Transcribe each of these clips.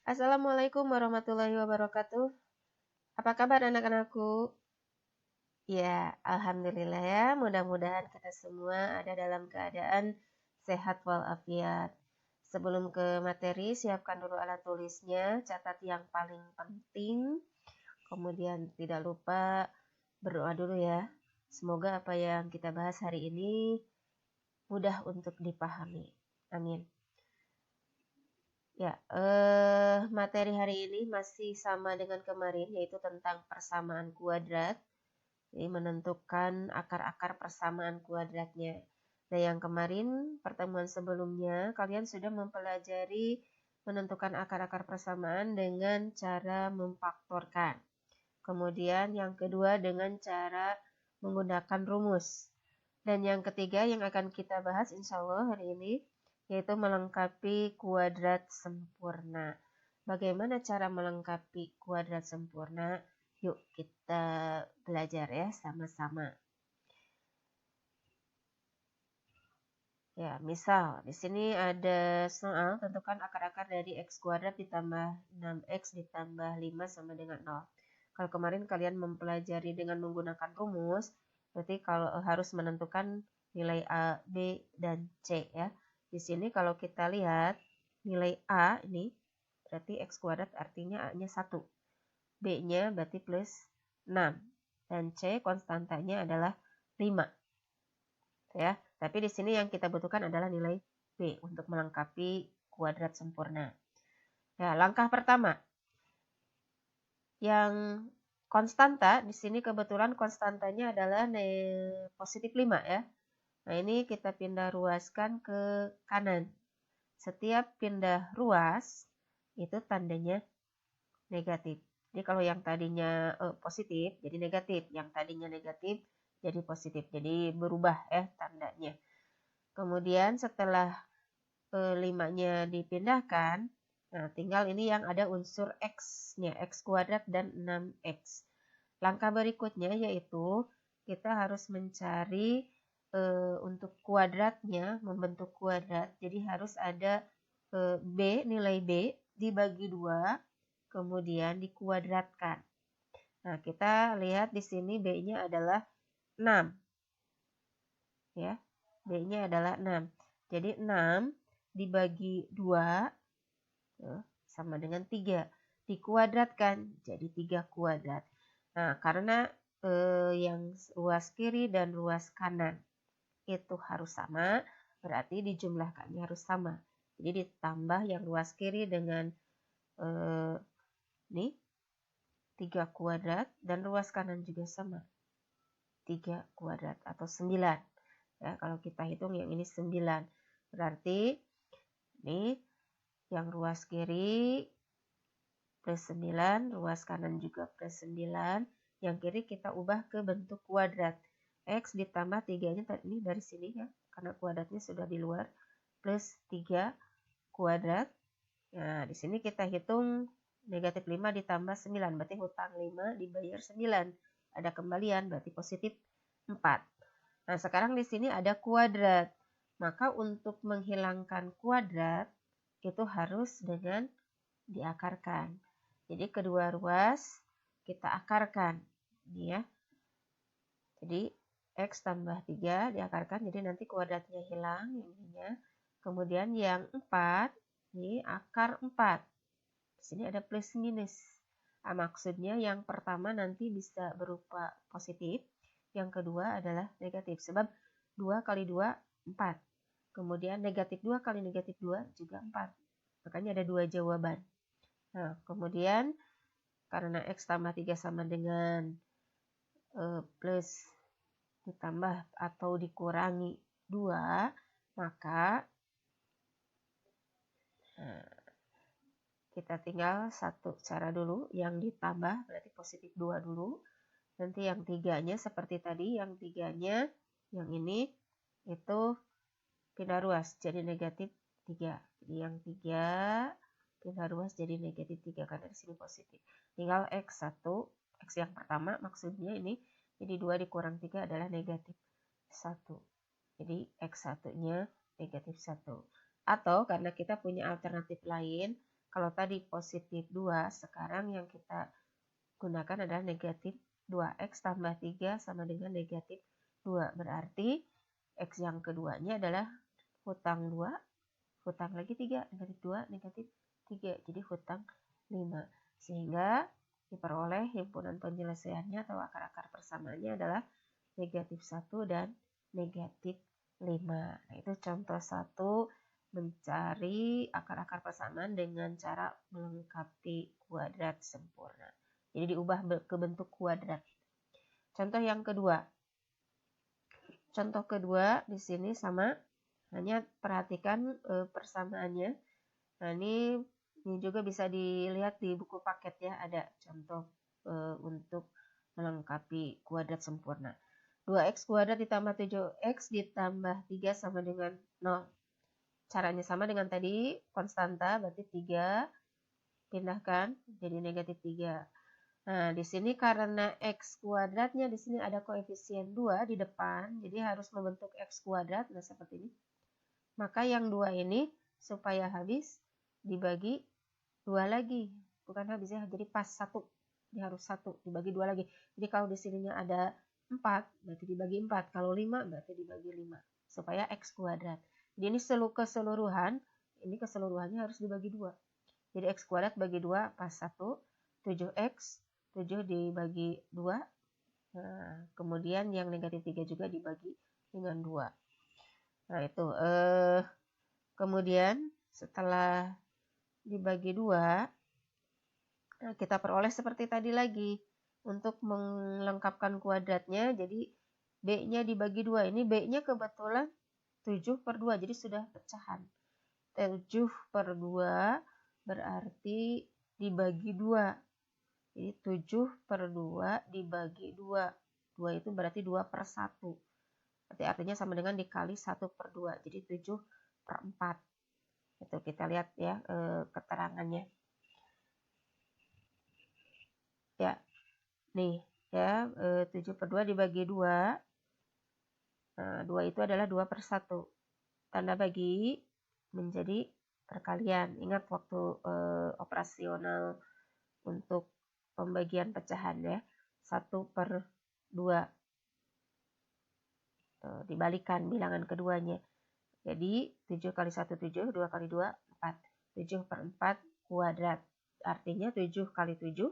Assalamualaikum warahmatullahi wabarakatuh. Apa kabar anak-anakku? Ya, alhamdulillah ya. Mudah-mudahan kita semua ada dalam keadaan sehat walafiat. Sebelum ke materi, siapkan dulu alat tulisnya, catat yang paling penting. Kemudian tidak lupa berdoa dulu ya. Semoga apa yang kita bahas hari ini mudah untuk dipahami. Amin. Ya, materi hari ini masih sama dengan kemarin, yaitu tentang persamaan kuadrat. Jadi menentukan akar-akar persamaan kuadratnya. Nah, yang kemarin, pertemuan sebelumnya, kalian sudah mempelajari menentukan akar-akar persamaan dengan cara memfaktorkan. Kemudian yang kedua dengan cara menggunakan rumus. Dan yang ketiga yang akan kita bahas insya Allah hari ini, yaitu melengkapi kuadrat sempurna. Bagaimana cara melengkapi kuadrat sempurna? Yuk kita belajar ya sama-sama. Ya, misal di sini ada soal tentukan akar-akar dari x kuadrat ditambah 6x ditambah 5 sama dengan 0. Kalau kemarin kalian mempelajari dengan menggunakan rumus, berarti kalau harus menentukan nilai A, B, dan C ya. Di sini kalau kita lihat nilai A ini berarti x kuadrat artinya A-nya 1. B-nya berarti plus 6. Dan C konstantanya adalah 5. Ya, tapi di sini yang kita butuhkan adalah nilai B untuk melengkapi kuadrat sempurna. Ya, langkah pertama. Yang konstanta, di sini kebetulan konstantanya adalah positif 5 ya. Nah, ini kita pindah ruaskan ke kanan. Setiap pindah ruas, itu tandanya negatif. Jadi kalau yang tadinya positif, jadi negatif. Yang tadinya negatif, jadi positif. Jadi berubah ya tandanya. Kemudian setelah 5-nya dipindahkan, nah tinggal ini yang ada unsur X-nya, X kuadrat dan 6X. Langkah berikutnya yaitu kita harus mencari untuk kuadratnya, membentuk kuadrat. Jadi harus ada B, nilai B dibagi 2, kemudian dikuadratkan. Nah, kita lihat di sini B-nya adalah 6. Ya, B-nya adalah 6. Jadi 6 dibagi 2 sama dengan 3. Dikuadratkan jadi 3 kuadrat. Nah, karena yang ruas kiri dan ruas kanan itu harus sama, berarti dijumlahkannya harus sama. Jadi ditambah yang ruas kiri dengan nih 3 kuadrat dan ruas kanan juga sama. 3 kuadrat atau 9. Ya, kalau kita hitung yang ini 9. Berarti ini yang ruas kiri plus 9, ruas kanan juga plus 9. Yang kiri kita ubah ke bentuk kuadrat. X ditambah 3-nya ini dari sini ya, karena kuadratnya sudah di luar, plus 3 kuadrat. Nah, di sini kita hitung negatif 5 ditambah 9, berarti hutang 5 dibayar 9. Ada kembalian, berarti positif 4. Nah, sekarang di sini ada kuadrat. Maka untuk menghilangkan kuadrat, itu harus dengan diakarkan. Jadi kedua ruas kita akarkan. Ini ya. Jadi X tambah 3 diakarkan, jadi nanti kuadratnya hilang. Ininya. Kemudian yang 4, ini akar 4. Di sini ada plus minus. Nah, maksudnya yang pertama nanti bisa berupa positif. Yang kedua adalah negatif. Sebab 2 kali 2, 4. Kemudian negatif 2 kali negatif 2 juga 4. Makanya ada 2 jawaban. Nah, kemudian karena X tambah 3 sama dengan plus ditambah atau dikurangi 2, maka kita tinggal satu cara dulu, yang ditambah berarti positif 2 dulu. Nanti yang 3-nya seperti tadi, yang 3-nya yang ini itu pindah ruas jadi negatif 3. Jadi yang 3 pindah ruas jadi negatif 3 karena di sini positif. Tinggal X1, X yang pertama maksudnya ini, jadi 2 dikurang 3 adalah negatif 1. Jadi X1-nya negatif 1. Atau karena kita punya alternatif lain, Kalau tadi positif 2, sekarang yang kita gunakan adalah negatif 2x tambah 3 sama dengan negatif 2. Berarti x yang keduanya adalah hutang 2, hutang lagi 3, negatif 2, negatif 3. Jadi hutang 5. Sehingga diperoleh himpunan penyelesaiannya atau akar-akar persamaannya adalah negatif 1 dan negatif 5. Nah, itu contoh 1 mencari akar-akar persamaan dengan cara melengkapi kuadrat sempurna. Jadi diubah ke bentuk kuadrat. Contoh yang kedua. Contoh kedua di sini sama, hanya perhatikan persamaannya. Nah, ini juga bisa dilihat di buku paket ya, ada contoh untuk melengkapi kuadrat sempurna. 2x kuadrat ditambah 7x ditambah 3 sama dengan 0. Caranya sama dengan tadi, konstanta, berarti 3 pindahkan jadi negatif 3. Nah, di sini karena x kuadratnya di sini ada koefisien 2 di depan, jadi harus membentuk x kuadrat, nah seperti ini. Maka yang 2 ini supaya habis dibagi 2 lagi, bukan habis ya, jadi pas 1. Ini harus 1 dibagi 2 lagi. Jadi kalau di sininya ada 4, berarti dibagi 4. Kalau 5, berarti dibagi 5. Supaya x kuadrat. Jadi ini keseluruhan, ini keseluruhannya harus dibagi 2. Jadi x kuadrat bagi 2 pas 1, 7x, 7 dibagi 2. Nah, kemudian yang negatif 3 juga dibagi dengan 2. Nah, itu. Kemudian setelah dibagi 2, nah, kita peroleh seperti tadi lagi. Untuk melengkapkan kuadratnya, jadi B-nya dibagi 2. Ini B-nya kebetulan 7/2, jadi sudah pecahan. 7/2 berarti dibagi 2. Jadi 7/2 dibagi 2. 2 itu berarti 2/1. Berarti artinya sama dengan dikali 1/2. Jadi 7/4. Itu kita lihat ya keterangannya. Ya, nih ya 7/2 dibagi 2. Nah, 2 itu adalah 2/1. Tanda bagi menjadi perkalian. Ingat waktu operasional untuk pembagian pecahan ya. 1/2. Dibalikan bilangan keduanya. Jadi 7 kali 1 7, 2 kali 2 4. 7/4 kuadrat. Artinya 7 kali 7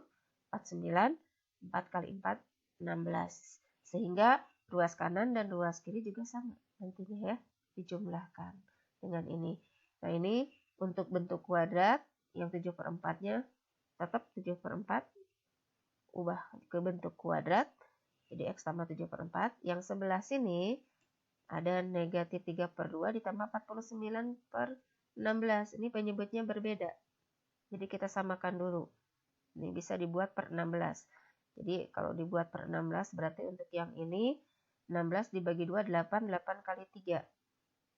49, 4 kali 4 16. Sehingga ruas kanan dan ruas kiri juga sama nantinya ya, dijumlahkan dengan ini. Nah, ini untuk bentuk kuadrat yang 7/4-nya tetap 7/4, ubah ke bentuk kuadrat. Jadi x tambah 7/4. Yang sebelah sini ada negatif 3/2 ditambah 49/16. Ini penyebutnya berbeda. Jadi kita samakan dulu. Ini bisa dibuat per 16. Jadi kalau dibuat per 16 berarti untuk yang ini 16 dibagi 2 8, 8 kali 3.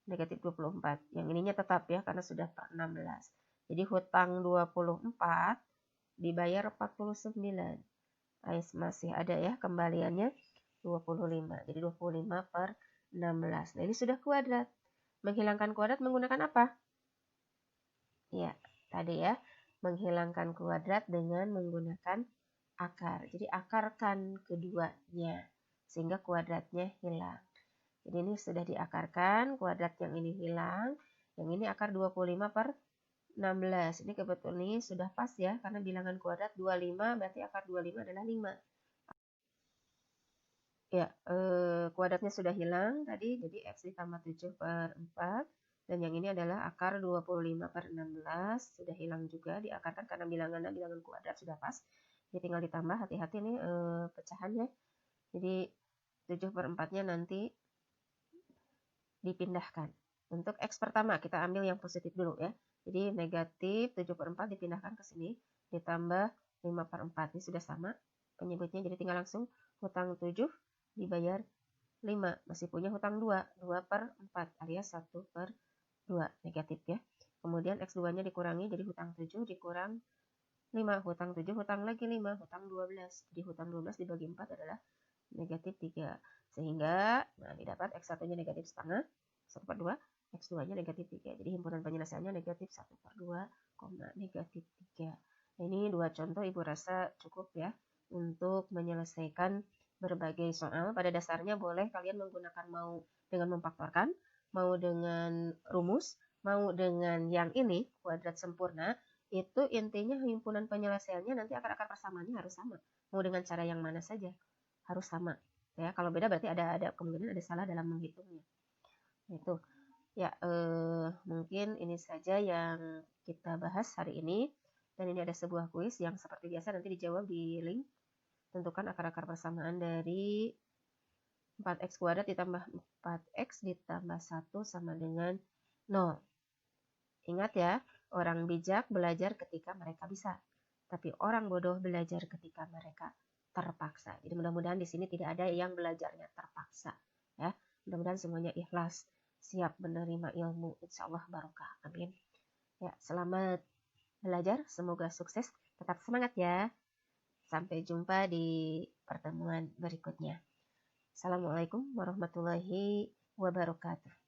Negatif 24. Yang ininya tetap ya karena sudah per 16. Jadi hutang 24 dibayar 49. Masih ada ya kembaliannya 25. Jadi 25/16. Nah, ini sudah kuadrat. Menghilangkan kuadrat menggunakan apa? Ya, tadi ya. Menghilangkan kuadrat dengan menggunakan akar. Jadi akarkan keduanya sehingga kuadratnya hilang. Jadi ini sudah diakarkan, kuadrat yang ini hilang. Yang ini akar 25/16. Ini kebetulan ini sudah pas ya karena bilangan kuadrat 25 berarti akar 25 adalah 5. Ya, kuadratnya sudah hilang tadi, jadi x ditambah 7/4. Dan yang ini adalah akar 25/16, sudah hilang juga, diakarkan karena bilangan kuadrat sudah pas. Jadi tinggal ditambah, hati-hati nih pecahannya. Jadi 7/4-nya nanti dipindahkan. Untuk x pertama, kita ambil yang positif dulu ya. Jadi negatif 7/4 dipindahkan ke sini, ditambah 5/4. Ini sudah sama penyebutnya, jadi tinggal langsung hutang 7 dibayar 5, masih punya hutang 2, 2/4 alias 1/2, negatif ya. Kemudian X2-nya dikurangi, jadi hutang 7 dikurang 5, hutang 7, hutang lagi 5, hutang 12. Jadi hutang 12 dibagi 4 adalah negatif 3. Sehingga, nah didapat X1-nya negatif setengah, 1/2, X2-nya negatif 3. Jadi himpunan penyelesaiannya negatif 1/2, negatif 3. Nah, ini 2 contoh Ibu rasa cukup ya untuk menyelesaikan berbagai soal. Pada dasarnya boleh kalian menggunakan mau dengan memfaktorkan, mau dengan rumus, mau dengan yang ini, kuadrat sempurna. Itu intinya himpunan penyelesaiannya nanti akar-akar persamaannya harus sama. Mau dengan cara yang mana saja, harus sama. Ya, kalau beda berarti ada kemungkinan ada salah dalam menghitungnya. Itu. Ya, mungkin ini saja yang kita bahas hari ini. Dan ini ada sebuah kuis yang seperti biasa nanti dijawab di link. Tentukan akar-akar persamaan dari 4x kuadrat ditambah 4x ditambah 1 sama dengan 0. Ingat ya, orang bijak belajar ketika mereka bisa. Tapi orang bodoh belajar ketika mereka terpaksa. Jadi mudah-mudahan di sini tidak ada yang belajarnya terpaksa. Ya, mudah-mudahan semuanya ikhlas, siap menerima ilmu, insya Allah barokah. Amin. Ya, selamat belajar, semoga sukses, tetap semangat ya. Sampai jumpa di pertemuan berikutnya. Assalamualaikum warahmatullahi wabarakatuh.